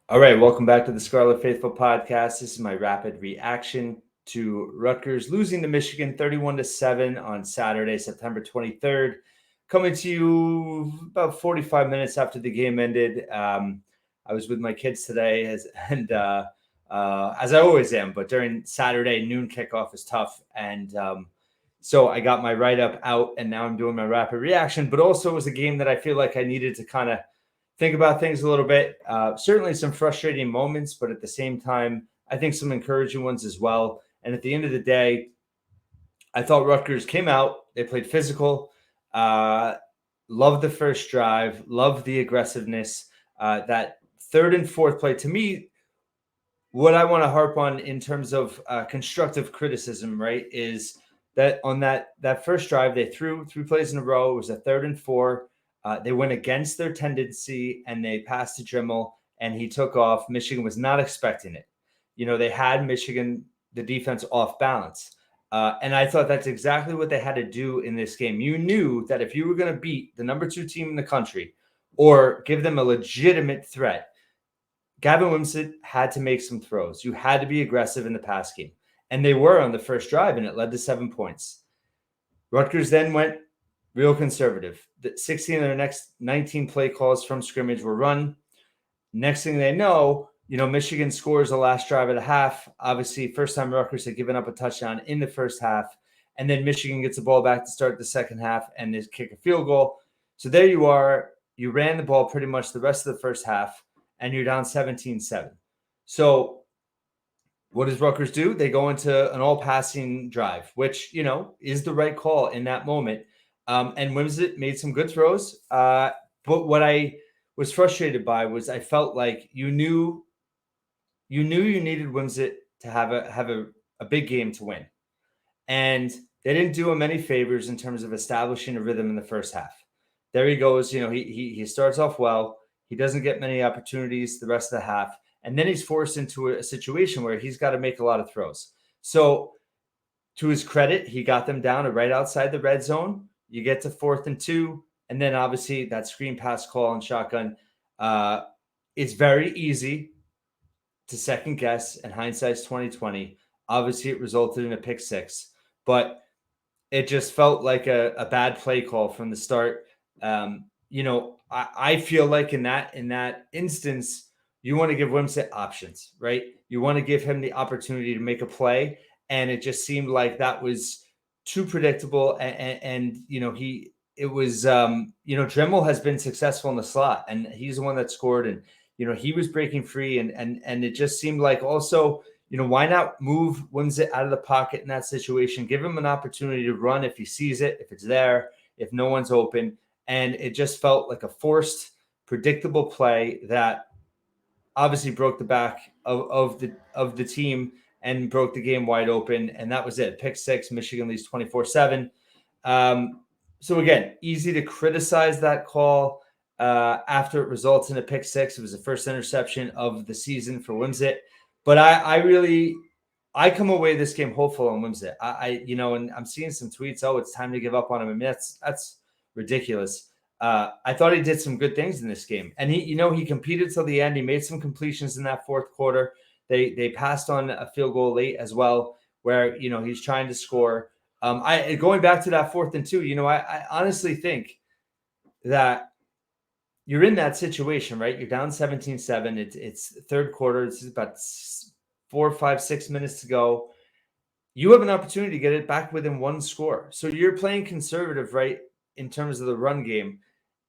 All right, welcome back to the Scarlet Faithful podcast. This is my rapid reaction to Rutgers losing to Michigan 31-7 on Saturday, September 23rd. Coming to you about 45 minutes after the game ended. I was with my kids today, as I always am, but during Saturday noon kickoff is tough, and so I got my write up out, and now I'm doing my rapid reaction. But also, it was a game that I feel like I needed to kind of think about things a little bit. Certainly some frustrating moments, but at the same time, I think some encouraging ones as well. And at the end of the day, I thought Rutgers came out, they played physical, uh, loved the first drive, loved the aggressiveness. That third and fourth play, to me, what I want to harp on in terms of constructive criticism, right, is that on that first drive, they threw 3 plays in a row. It was a 3rd and 4. They went against their tendency and they passed to Dremel and he took off. Michigan was not expecting it. They had Michigan, the defense, off balance. And I thought that's exactly what they had to do in this game. You knew that if you were going to beat the number 2 team in the country or give them a legitimate threat, Gavin Wimsatt had to make some throws. You had to be aggressive in the pass game. And they were on the first drive, and it led to 7 points. Rutgers then went real conservative. 16 of their next 19 play calls from scrimmage were run. Next thing they know, Michigan scores the last drive of the half. Obviously, first time Rutgers had given up a touchdown in the first half. And then Michigan gets the ball back to start the second half and they kick a field goal. So there you are. You ran the ball pretty much the rest of the first half and you're down 17-7. So what does Rutgers do? They go into an all-passing drive, which, is the right call in that moment. And Wimsatt made some good throws. But what I was frustrated by was I felt like you knew you needed Wimsatt to have a big game to win. And they didn't do him any favors in terms of establishing a rhythm in the first half. There he goes. He starts off well. He doesn't get many opportunities the rest of the half. And then he's forced into a situation where he's got to make a lot of throws. So to his credit, he got them down to right outside the red zone. You get to 4th and 2. And then obviously that screen pass call and shotgun. It's very easy to second guess, and hindsight's 2020. Obviously, it resulted in a pick 6, but it just felt like a bad play call from the start. I feel like in that instance, you want to give Wimsatt options, right? You want to give him the opportunity to make a play, and it just seemed like that was too predictable. And Dremel has been successful in the slot, and he's the one that scored, and he was breaking free, and it just seemed like also, why not move Wimsatt out of the pocket in that situation? Give him an opportunity to run if he sees it, if it's there, if no one's open. And it just felt like a forced, predictable play that obviously broke the back of the team and broke the game wide open. And that was it. Pick 6, Michigan leads 24-7. So again, easy to criticize that call after it results in a pick 6. It was the first interception of the season for Wimsatt. But I come away this game hopeful on Wimsatt. And I'm seeing some tweets. Oh, it's time to give up on him. I mean, that's ridiculous. I thought he did some good things in this game, and he competed till the end. He made some completions in that fourth quarter. They passed on a field goal late as well, where he's trying to score. Going back to that 4th and 2. I honestly think that you're in that situation, right? You're down 17-7. It's third quarter. It's about 4, 5, 6 minutes to go. You have an opportunity to get it back within one score. So you're playing conservative, right, in terms of the run game.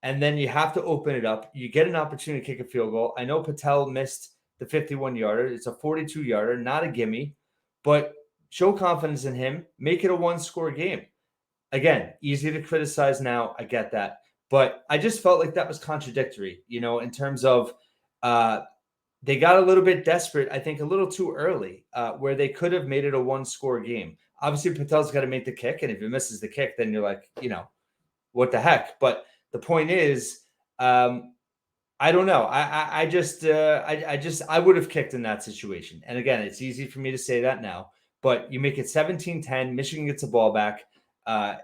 And then you have to open it up. You get an opportunity to kick a field goal. I know Patel missed the 51-yarder. It's a 42-yarder, not a gimme. But show confidence in him. Make it a one-score game. Again, easy to criticize now. I get that. But I just felt like that was contradictory, in terms of they got a little bit desperate, I think a little too early, where they could have made it a one-score game. Obviously, Patel's got to make the kick, and if he misses the kick, then you're like, what the heck? But the point is, I don't know. I would have kicked in that situation. And again, it's easy for me to say that now, but you make it 17-10. Michigan gets the ball back.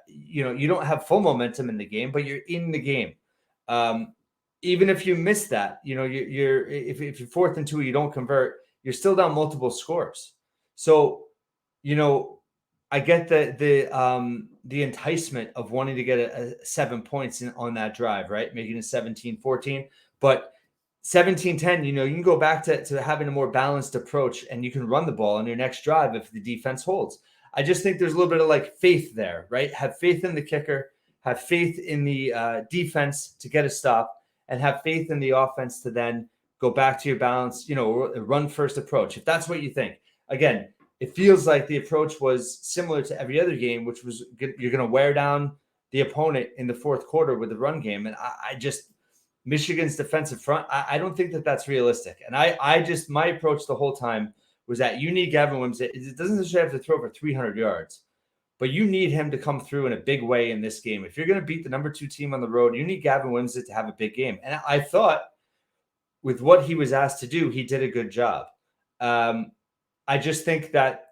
You don't have full momentum in the game, but you're in the game. even if you miss that, you're if you're 4th and 2, you don't convert, you're still down multiple scores. So, I get the enticement of wanting to get a 7 points on that drive, right? Making it 17-14. But 17-10, you can go back to having a more balanced approach, and you can run the ball on your next drive if the defense holds. I just think there's a little bit of like faith there, right? Have faith in the kicker, have faith in the defense to get a stop, and have faith in the offense to then go back to your balance, run first approach. If that's what you think. Again, it feels like the approach was similar to every other game, which was you're going to wear down the opponent in the fourth quarter with the run game. And I just, Michigan's defensive front, I don't think that that's realistic. And my approach the whole time was that you need Gavin Wimsatt. It doesn't necessarily have to throw for 300 yards, but you need him to come through in a big way in this game. If you're going to beat the number 2 team on the road, you need Gavin Wimsatt to have a big game. And I thought with what he was asked to do, he did a good job. I just think that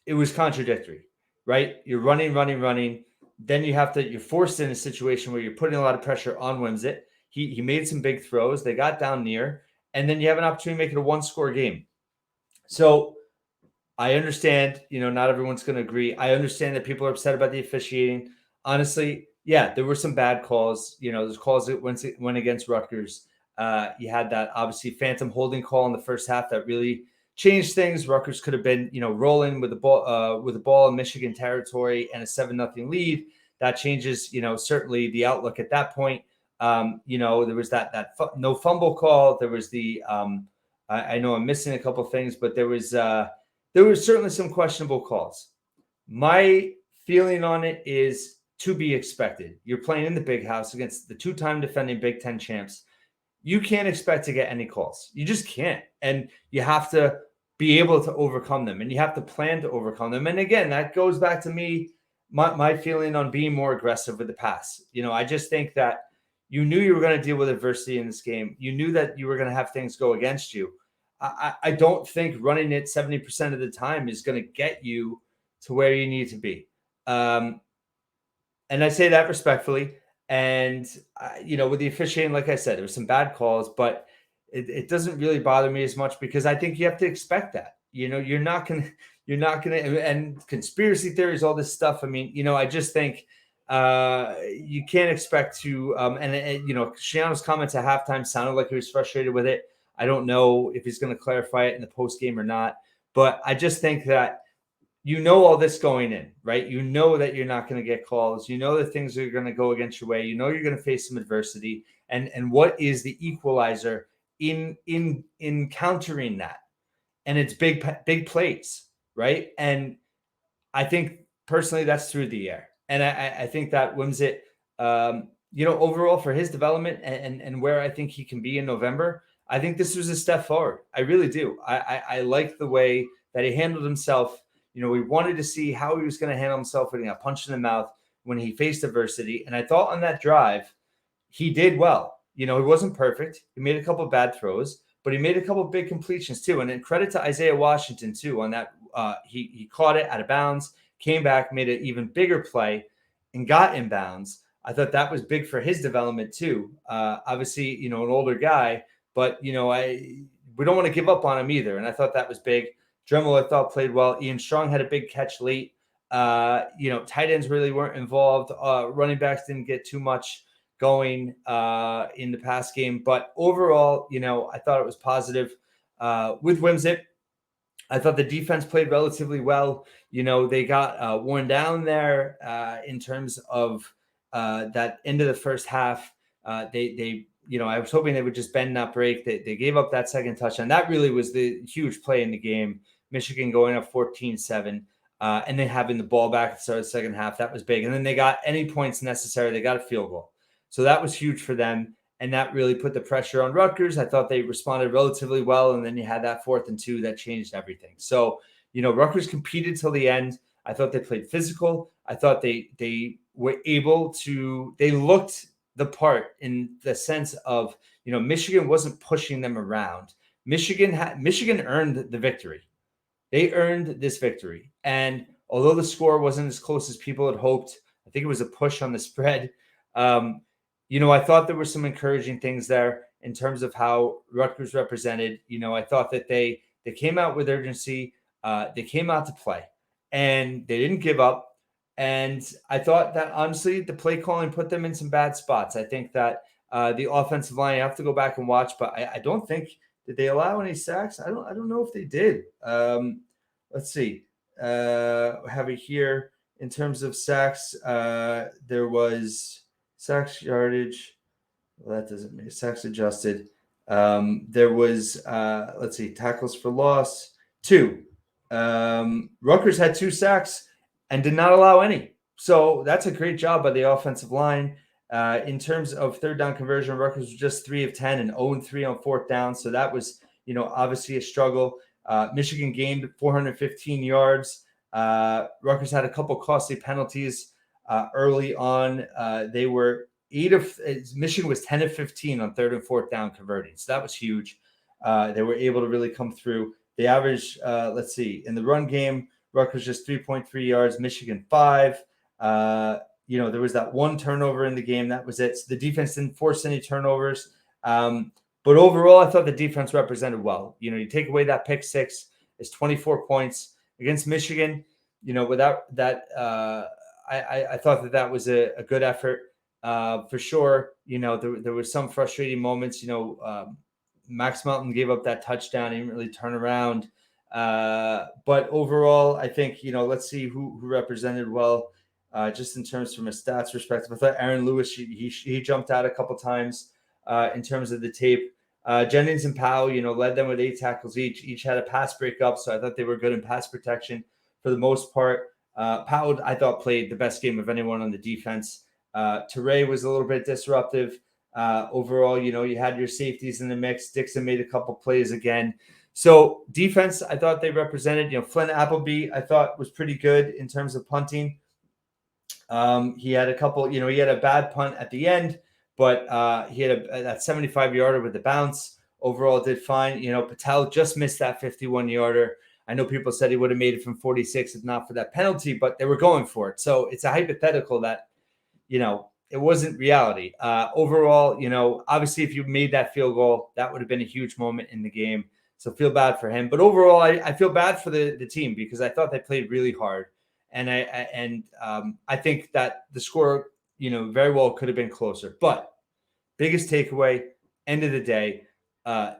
it was contradictory, right? You're running. Then you're forced in a situation where you're putting a lot of pressure on Wimsatt. He made some big throws. They got down near, and then you have an opportunity to make it a 1-score game. So I understand, not everyone's going to agree. I understand that people are upset about the officiating. Honestly, yeah, there were some bad calls. There's calls that went against Rutgers. You had that obviously phantom holding call in the first half that really changed things. Rutgers could have been, rolling with the ball in Michigan territory and a 7-0 lead. That changes, certainly the outlook at that point. There was that no fumble call. There was the I know I'm missing a couple things, but there was certainly some questionable calls. My feeling on it is to be expected. You're playing in the Big House against the 2-time defending Big Ten champs. You can't expect to get any calls. You just can't. And you have to be able to overcome them, and you have to plan to overcome them. And again, that goes back to me, my feeling on being more aggressive with the pass. I just think that you knew you were going to deal with adversity in this game. You knew that you were going to have things go against you. I don't think running it 70% of the time is going to get you to where you need to be. And I say that respectfully. And, with the officiating, like I said, there were some bad calls, but it doesn't really bother me as much because I think you have to expect that. You're not going to, and conspiracy theories, all this stuff. I mean, I just think you can't expect to, Shiano's comments at halftime sounded like he was frustrated with it. I don't know if he's going to clarify it in the post game or not, but I just think that all this going in, right? You know that you're not going to get calls. You know that things are going to go against your way. You know you're going to face some adversity. And what is the equalizer in countering that? And it's big plays, right? And I think personally that's through the air. And I think that Wimsatt, overall for his development and where I think he can be in November, I think this was a step forward. I really do. I like the way that he handled himself. We wanted to see how he was going to handle himself when he got punched in the mouth when he faced adversity. And I thought on that drive, he did well. He wasn't perfect. He made a couple of bad throws, but he made a couple of big completions too. And then credit to Isaiah Washington too on that. He caught it out of bounds, came back, made an even bigger play, and got inbounds. I thought that was big for his development too. Obviously, an older guy, but we don't want to give up on him either. And I thought that was big. Dremel, I thought, played well. Ian Strong had a big catch late. Tight ends really weren't involved. Running backs didn't get too much going in the pass game. But overall, I thought it was positive. With Wimsatt, I thought the defense played relatively well. They got worn down there in terms of that end of the first half. I was hoping they would just bend, not break. They gave up that second touchdown. That really was the huge play in the game. Michigan going up 14-7 and then having the ball back at the start of the second half. That was big. And then they got any points necessary. They got a field goal. So that was huge for them. And that really put the pressure on Rutgers. I thought they responded relatively well. And then you had that 4th and 2 that changed everything. So, Rutgers competed till the end. I thought they played physical. I thought they were able to, they looked the part in the sense of, Michigan wasn't pushing them around. Michigan earned the victory. They earned this victory. And although the score wasn't as close as people had hoped, I think it was a push on the spread. I thought there were some encouraging things there in terms of how Rutgers represented. I thought that they came out with urgency. They came out to play, and they didn't give up. And I thought that honestly, the play calling put them in some bad spots. I think that the offensive line, I have to go back and watch, but I don't think did they allow any sacks. I don't know if they did. Let's see. Have it here in terms of sacks. There was sacks yardage. Well, that doesn't make sacks adjusted. There was let's see, tackles for loss 2. Rutgers had 2 sacks and did not allow any. So that's a great job by the offensive line. In terms of third down conversion, Rutgers was just 3 of 10 and 0-3 on fourth down. So that was, obviously a struggle. Michigan gained 415 yards. Rutgers had a couple costly penalties early on. They were Michigan was 10 of 15 on third and fourth down converting. So that was huge. They were able to really come through. The average, let's see, in the run game, Rutgers just 3.3 yards, Michigan 5. There was that 1 turnover in the game. That was it. So the defense didn't force any turnovers. But overall, I thought the defense represented well. You take away that pick 6, it's 24 points against Michigan. Without that, I thought that was a good effort. For sure, there was some frustrating moments. Max Melton gave up that touchdown. He didn't really turn around. But overall, I think, let's see who represented well, just in terms from a stats perspective. I thought Aaron Lewis, he jumped out a couple times in terms of the tape. Jennings and Powell, led them with 8 tackles each. Each had a pass breakup, so I thought they were good in pass protection for the most part. Powell, I thought, played the best game of anyone on the defense. Teray was a little bit disruptive. Overall, you had your safeties in the mix. Dixon made a couple plays again. So defense, I thought they represented. Flynn Appleby, I thought, was pretty good in terms of punting. He had a couple, he had a bad punt at the end, but he had that 75-yarder with the bounce. Overall, did fine. Patel just missed that 51-yarder. I know people said he would have made it from 46 if not for that penalty, but they were going for it. So it's a hypothetical that, it wasn't reality. Overall, obviously, if you made that field goal, that would have been a huge moment in the game. So feel bad for him. But overall, I feel bad for the team because I thought they played really hard. And I think that the score, very well could have been closer. But biggest takeaway, end of the day,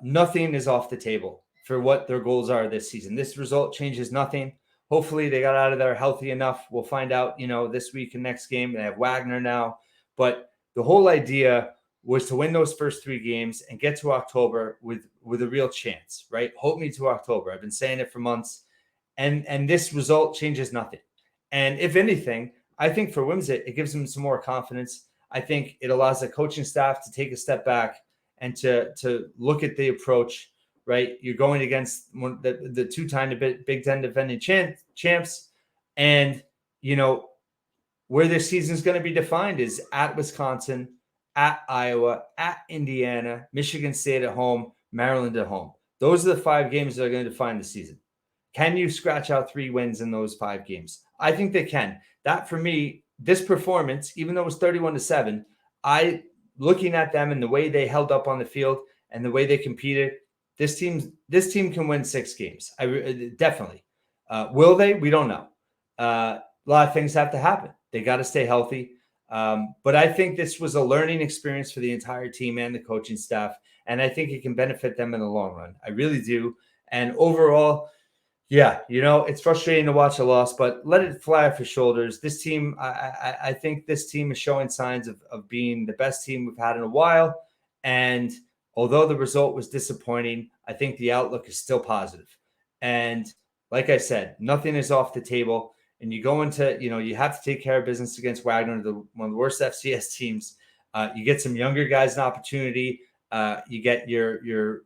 nothing is off the table for what their goals are this season. This result changes nothing. Hopefully they got out of there healthy enough. We'll find out, this week and next game. They have Wagner now. But the whole idea was to win those first 3 games and get to October with a real chance, right? Hold me to October. I've been saying it for months. And this result changes nothing. And if anything, I think for Wimsatt, it gives him some more confidence. I think it allows the coaching staff to take a step back and to look at the approach, right? You're going against the 2-time Big Ten defending champs. And, where this season is going to be defined is at Wisconsin, at Iowa, at Indiana, Michigan State at home, Maryland at home. Those are the 5 games that are going to define the season. Can you scratch out 3 wins in those 5 games? I think they can. That, for me, this performance, even though it was 31-7, looking at them and the way they held up on the field and the way they competed, this team can win 6 games. Definitely. Will they? We don't know. A lot of things have to happen. They got to stay healthy. But I think this was a learning experience for the entire team and the coaching staff. And I think it can benefit them in the long run. I really do. And overall, yeah, it's frustrating to watch a loss, but let it fly off your shoulders. This team, I think this team is showing signs of being the best team we've had in a while. And although the result was disappointing, I think the outlook is still positive. And like I said, nothing is off the table. And you go into, you have to take care of business against Wagner, one of the worst FCS teams. You get some younger guys an opportunity. You get your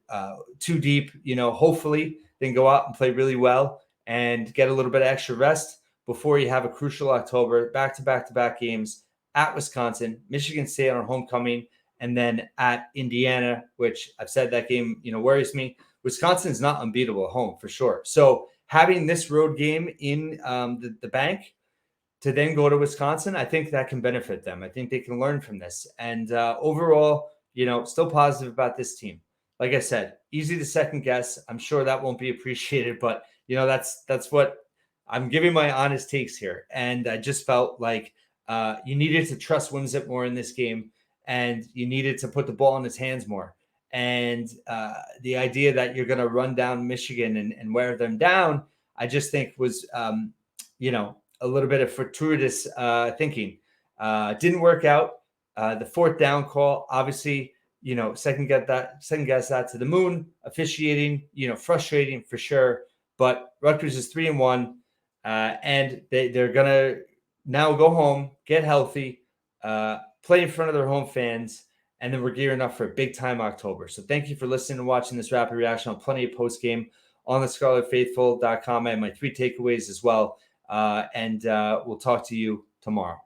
2 deep, hopefully then go out and play really well and get a little bit of extra rest before you have a crucial October, back-to-back games at Wisconsin, Michigan State on homecoming, and then at Indiana, which I've said that game, worries me. Wisconsin's not unbeatable at home for sure. So having this road game in the bank to then go to Wisconsin, I think that can benefit them. I think they can learn from this. And overall, still positive about this team. Like I said, easy to second guess. I'm sure that won't be appreciated, but that's what I'm giving my honest takes here. And I just felt like you needed to trust Wimsatt more in this game, and you needed to put the ball in his hands more. And the idea that you're going to run down Michigan and wear them down, I just think was, a little bit of fortuitous thinking. Didn't work out. The fourth down call, obviously, second guess that to the moon. Officiating, frustrating for sure. But Rutgers is 3-1, and they're gonna now go home, get healthy, play in front of their home fans, and then we're gearing up for a big time October. So thank you for listening and watching this rapid reaction on plenty of post game on the ScarletFaithful.com. I have my 3 takeaways as well, and we'll talk to you tomorrow.